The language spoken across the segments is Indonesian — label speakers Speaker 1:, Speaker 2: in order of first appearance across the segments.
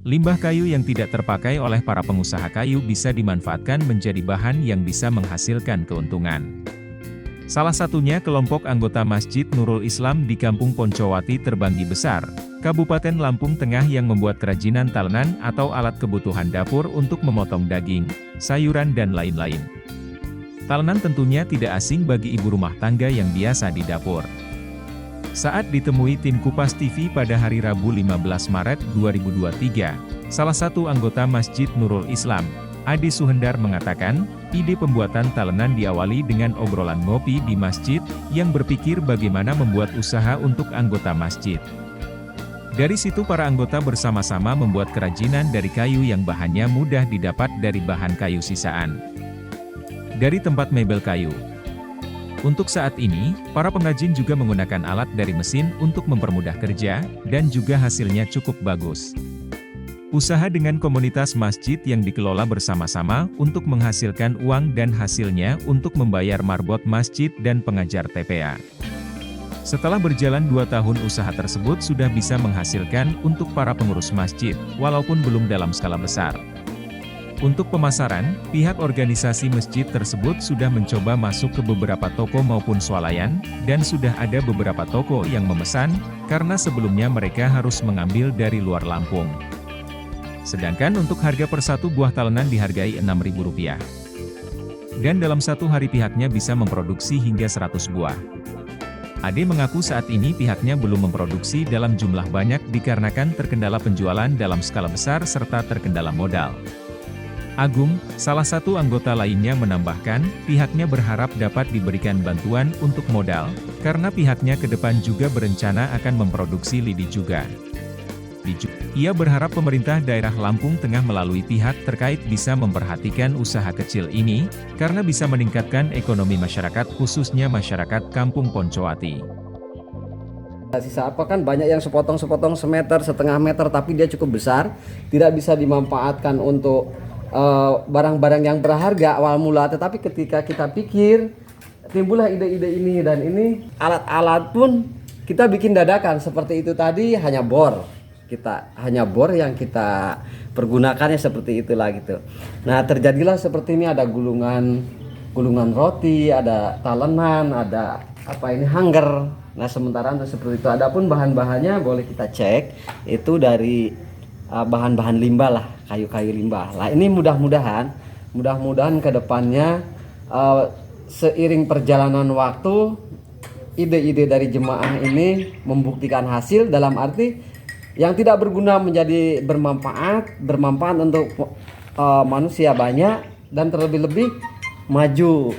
Speaker 1: Limbah kayu yang tidak terpakai oleh para pengusaha kayu bisa dimanfaatkan menjadi bahan yang bisa menghasilkan keuntungan. Salah satunya kelompok anggota Masjid Nurul Islam di Kampung Poncowati Terbanggi Besar, Kabupaten Lampung Tengah yang membuat kerajinan talenan atau alat kebutuhan dapur untuk memotong daging, sayuran dan lain-lain. Talenan tentunya tidak asing bagi ibu rumah tangga yang biasa di dapur. Saat ditemui tim Kupas TV pada hari Rabu 15 Maret 2023, salah satu anggota Masjid Nurul Islam, Adi Suhendar mengatakan, ide pembuatan talenan diawali dengan obrolan ngopi di masjid, yang berpikir bagaimana membuat usaha untuk anggota masjid. Dari situ para anggota bersama-sama membuat kerajinan dari kayu yang bahannya mudah didapat dari bahan kayu sisaan. Dari tempat mebel kayu. Untuk saat ini, para pengrajin juga menggunakan alat dari mesin untuk mempermudah kerja, dan juga hasilnya cukup bagus. Usaha dengan komunitas masjid yang dikelola bersama-sama untuk menghasilkan uang dan hasilnya untuk membayar marbot masjid dan pengajar TPA. Setelah berjalan 2 tahun usaha tersebut sudah bisa menghasilkan untuk para pengurus masjid, walaupun belum dalam skala besar. Untuk pemasaran, pihak organisasi masjid tersebut sudah mencoba masuk ke beberapa toko maupun swalayan, dan sudah ada beberapa toko yang memesan, karena sebelumnya mereka harus mengambil dari luar Lampung. Sedangkan untuk harga per satu buah talenan dihargai Rp6.000. Dan dalam satu hari pihaknya bisa memproduksi hingga 100 buah. Ade mengaku saat ini pihaknya belum memproduksi dalam jumlah banyak dikarenakan terkendala penjualan dalam skala besar serta terkendala modal. Agung, salah satu anggota lainnya menambahkan, pihaknya berharap dapat diberikan bantuan untuk modal, karena pihaknya ke depan juga berencana akan memproduksi lidi juga. Ia berharap pemerintah daerah Lampung Tengah melalui pihak terkait bisa memperhatikan usaha kecil ini, karena bisa meningkatkan ekonomi masyarakat khususnya masyarakat Kampung Poncowati.
Speaker 2: Sisa apa kan banyak yang sepotong-sepotong semeter, setengah meter, tapi dia cukup besar, tidak bisa dimanfaatkan untuk barang-barang yang berharga awal mula, tetapi ketika kita pikir timbullah ide-ide ini, dan ini alat-alat pun kita bikin dadakan seperti itu tadi, hanya bor yang kita pergunakannya seperti itulah gitu. Nah, terjadilah seperti ini, ada gulungan roti, ada talenan, ada hanger. Nah, sementara untuk seperti itu, adapun bahan-bahannya boleh kita cek itu dari bahan-bahan limbah lah, kayu-kayu limbah lah. Ini mudah-mudahan ke depannya seiring perjalanan waktu, ide-ide dari jemaah ini membuktikan hasil, dalam arti yang tidak berguna menjadi bermanfaat untuk manusia banyak, dan terlebih-lebih maju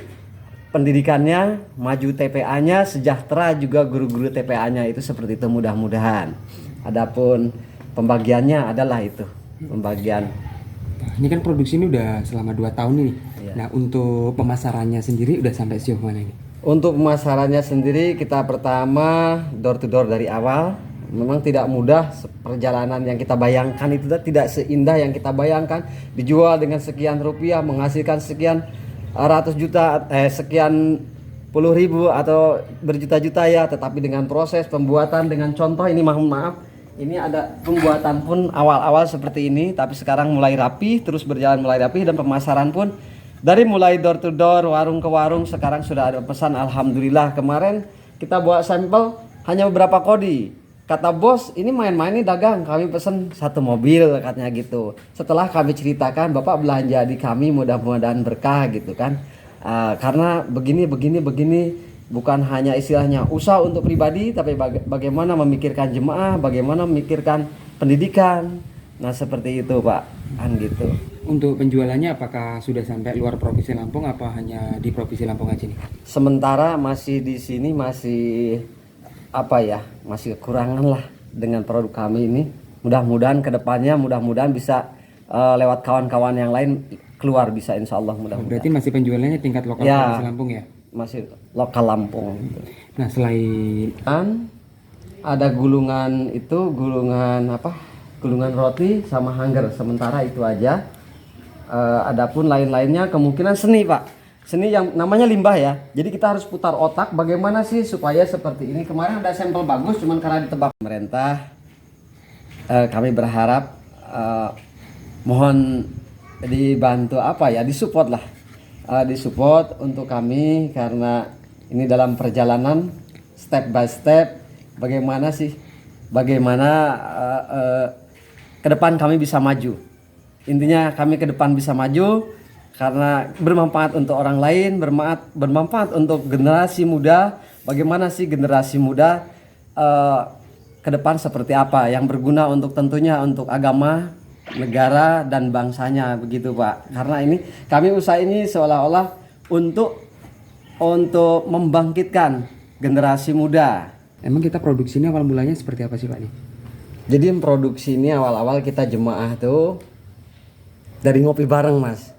Speaker 2: pendidikannya, maju TPA-nya, sejahtera juga guru-guru TPA-nya, itu seperti itu mudah-mudahan. Adapun pembagiannya adalah itu, pembagian.
Speaker 3: Nah, ini kan produksi ini udah selama 2 tahun ini. Iya. Nah, untuk pemasarannya sendiri udah sampai sejauh mana ini?
Speaker 2: Untuk pemasarannya sendiri, kita pertama door to door dari awal. Memang tidak mudah, perjalanan yang kita bayangkan itu tidak seindah yang kita bayangkan. Dijual dengan sekian rupiah, menghasilkan sekian ratus juta, sekian puluh ribu atau berjuta-juta ya, tetapi dengan proses pembuatan, dengan contoh ini, maaf, ini ada pembuatan pun awal-awal seperti ini, tapi sekarang mulai rapi, terus berjalan mulai rapi, dan pemasaran pun dari mulai door to door, warung ke warung, sekarang sudah ada pesan, alhamdulillah. Kemarin kita buat sampel hanya beberapa kodi. Kata bos, ini main-main nih dagang, kami pesen 1 mobil katanya gitu. Setelah kami ceritakan, Bapak belanja di kami, mudah-mudahan berkah gitu kan. Karena begini, bukan hanya istilahnya usaha untuk pribadi, tapi bagaimana memikirkan jemaah, bagaimana memikirkan pendidikan. Nah, seperti itu Pak, kan gitu.
Speaker 3: Untuk penjualannya apakah sudah sampai luar Provinsi Lampung, apa hanya di Provinsi Lampung aja nih?
Speaker 2: Sementara masih di sini, masih kekurangan lah dengan produk kami ini. Mudah-mudahan kedepannya, bisa lewat kawan-kawan yang lain keluar, bisa insya Allah mudah-mudahan.
Speaker 3: Berarti masih penjualannya tingkat lokal
Speaker 2: ya,
Speaker 3: Provinsi Lampung ya?
Speaker 2: Masih lokal Lampung.
Speaker 3: Nah, selain
Speaker 2: ada gulungan roti sama hanger, sementara itu aja. Adapun lain-lainnya kemungkinan seni Pak. Seni yang namanya limbah ya. Jadi kita harus putar otak bagaimana sih supaya seperti ini. Kemarin ada sampel bagus, cuman karena ditebak pemerintah, kami berharap mohon dibantu disupport lah, disupport untuk kami, karena ini dalam perjalanan step by step bagaimana ke depan kami bisa maju. Intinya kami ke depan bisa maju karena bermanfaat untuk orang lain, bermanfaat untuk generasi muda. Bagaimana sih generasi muda ke depan seperti apa yang berguna untuk tentunya untuk agama, negara dan bangsanya, begitu Pak. Karena ini kami usaha ini seolah-olah untuk membangkitkan generasi muda.
Speaker 3: Emang kita produksi ini awal mulanya seperti apa sih Pak nih?
Speaker 2: Jadi produksi ini awal-awal kita jemaah tuh dari ngopi bareng Mas.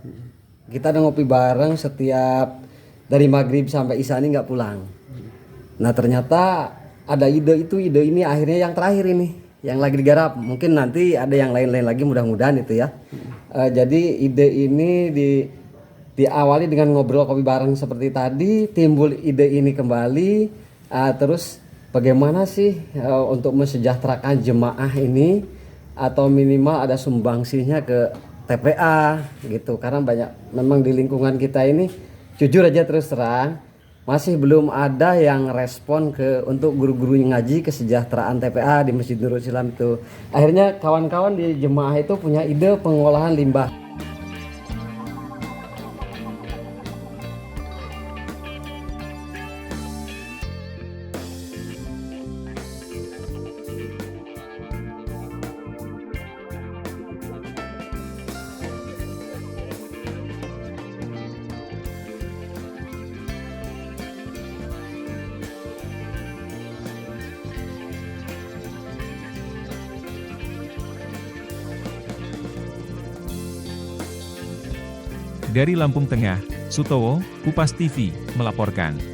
Speaker 2: Kita ada ngopi bareng setiap dari maghrib sampai isya ini nggak pulang. Nah ternyata ada ide ini akhirnya yang terakhir ini yang lagi digarap. Mungkin nanti ada yang lain-lain lagi, mudah-mudahan itu ya. Jadi ide ini diawali dengan ngobrol kopi bareng seperti tadi, timbul ide ini kembali. Terus bagaimana sih untuk mensejahterakan jemaah ini, atau minimal ada sumbangsinya ke TPA gitu. Karena banyak memang di lingkungan kita ini, jujur aja terus terang, masih belum ada yang respon untuk guru-guru yang ngaji kesejahteraan TPA di Masjid Nurul Islam itu. Akhirnya kawan-kawan di jemaah itu punya ide pengolahan limbah.
Speaker 1: Dari Lampung Tengah, Sutowo, Kupas TV, melaporkan.